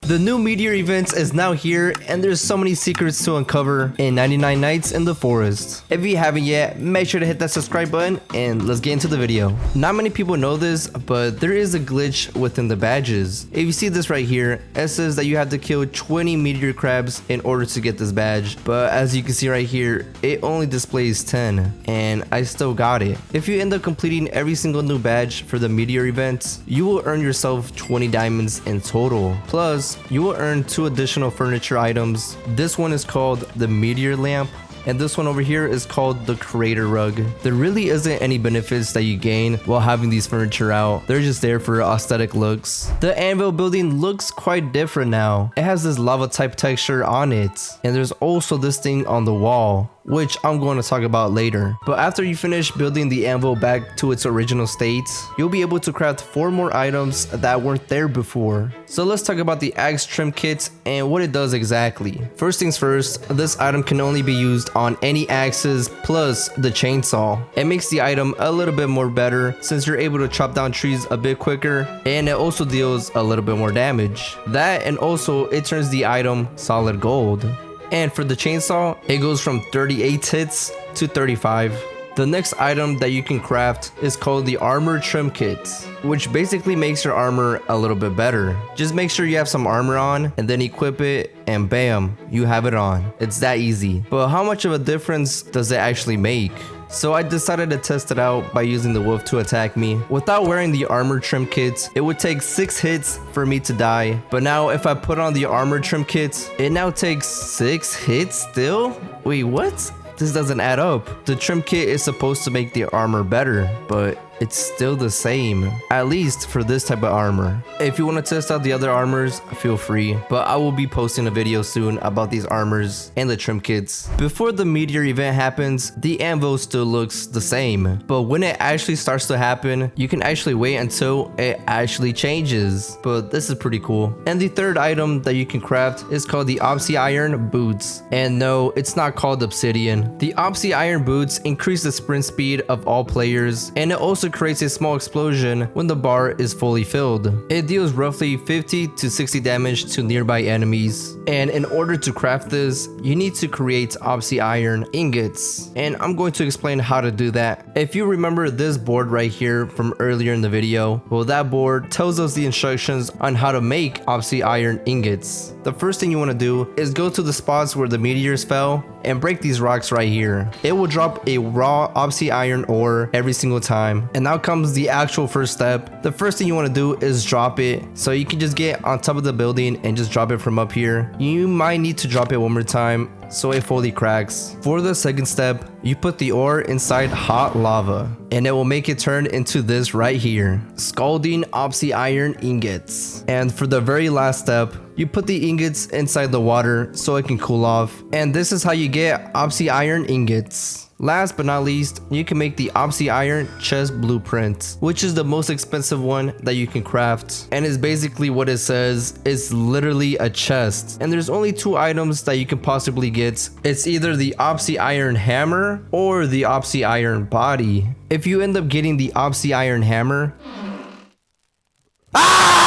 The new Meteor Event is now here, and there's so many secrets to uncover in 99 Nights in the Forest. If you haven't yet, make sure to hit that subscribe button, and let's get into the video. Not many people know this, but there is a glitch within the badges. If you see this right here, it says that you have to kill 20 meteor crabs in order to get this badge, but as you can see right here, it only displays 10, and I still got it. If you end up completing every single new badge for the Meteor Event, you will earn yourself 20 diamonds in total. Plus, you will earn 2 additional furniture items. This one is called the Meteor Lamp, and this one over here is called the Creator Rug. There really isn't any benefits that you gain while having these furniture out. They're just there for aesthetic looks. The anvil building looks quite different now. It has this lava type texture on it, and there's also this thing on the wall, which I'm going to talk about later. But after you finish building the anvil back to its original state, you'll be able to craft 4 more items that weren't there before. So let's talk about the axe trim kit and what it does exactly. First things first, this item can only be used on any axes plus the chainsaw. It makes the item a little bit more better since you're able to chop down trees a bit quicker, and it also deals a little bit more damage. That, and also it turns the item solid gold. And for the chainsaw, it goes from 38 hits to 35. The next item that you can craft is called the armor trim kit, which basically makes your armor a little bit better. Just make sure you have some armor on and then equip it, and bam, you have it on. It's that easy. But how much of a difference does it actually make? So I decided to test it out by using the wolf to attack me. Without wearing the armor trim kit, it would take 6 hits for me to die. But now if I put on the armor trim kit, it now takes 6 hits still? Wait, what? This doesn't add up. The trim kit is supposed to make the armor better, but it's still the same, at least for this type of armor. If you want to test out the other armors, feel free, but I will be posting a video soon about these armors and the trim kits. Before the Meteor Event happens, the anvil still looks the same, but when it actually starts to happen, you can actually wait until it actually changes. But this is pretty cool. And the third item that you can craft is called the Obsi Iron Boots. And no, it's not called obsidian. The Obsi Iron Boots increase the sprint speed of all players, and it also creates a small explosion when the bar is fully filled. It deals roughly 50 to 60 damage to nearby enemies. And in order to craft this, you need to create Obsi Iron ingots. And I'm going to explain how to do that. If you remember this board right here from earlier in the video, well, that board tells us the instructions on how to make Obsi Iron ingots. The first thing you want to do is go to the spots where the meteors fell and break these rocks right here. It will drop a raw Obsi Iron ore every single time. And now comes the actual first step. The first thing you want to do is drop it. So you can just get on top of the building and just drop it from up here. You might need to drop it one more time so it fully cracks. For the second step, you put the ore inside hot lava, and it will make it turn into this right here, scalding Obsi Iron ingots. And for the very last step, you put the ingots inside the water so it can cool off, and this is how you get Obsi Iron ingots. Last but not least, you can make the Obsi Iron chest blueprint, which is the most expensive one that you can craft, and is basically what it says. It's literally a chest, and there's only 2 items that you can possibly get. It's either the Obsi Iron hammer or the Obsi Iron body. If you end up getting the Obsi Iron hammer,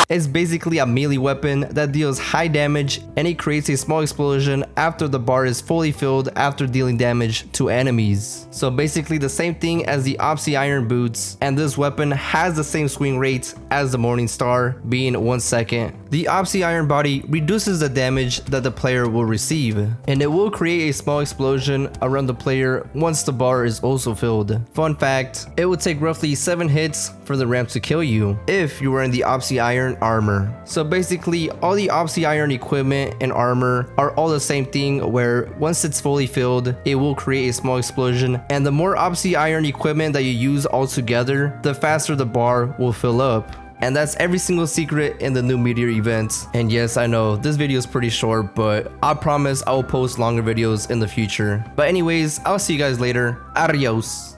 it's basically a melee weapon that deals high damage, and it creates a small explosion after the bar is fully filled after dealing damage to enemies. So basically the same thing as the Obsi Iron boots, and this weapon has the same swing rate as the Morning Star, being 1 second. The Obsi Iron body reduces the damage that the player will receive, and it will create a small explosion around the player once the bar is also filled. Fun fact, it would take roughly 7 hits for the ramp to kill you if you were in the Obsi Iron armor. So basically all the Obsi Iron equipment and armor are all the same thing, where once it's fully filled, it will create a small explosion, and the more Obsi Iron equipment that you use all together, the faster the bar will fill up. And that's every single secret in the new Meteor Event. And yes, I know this video is pretty short, but I promise I will post longer videos in the future. But anyways, I'll see you guys later. Adios.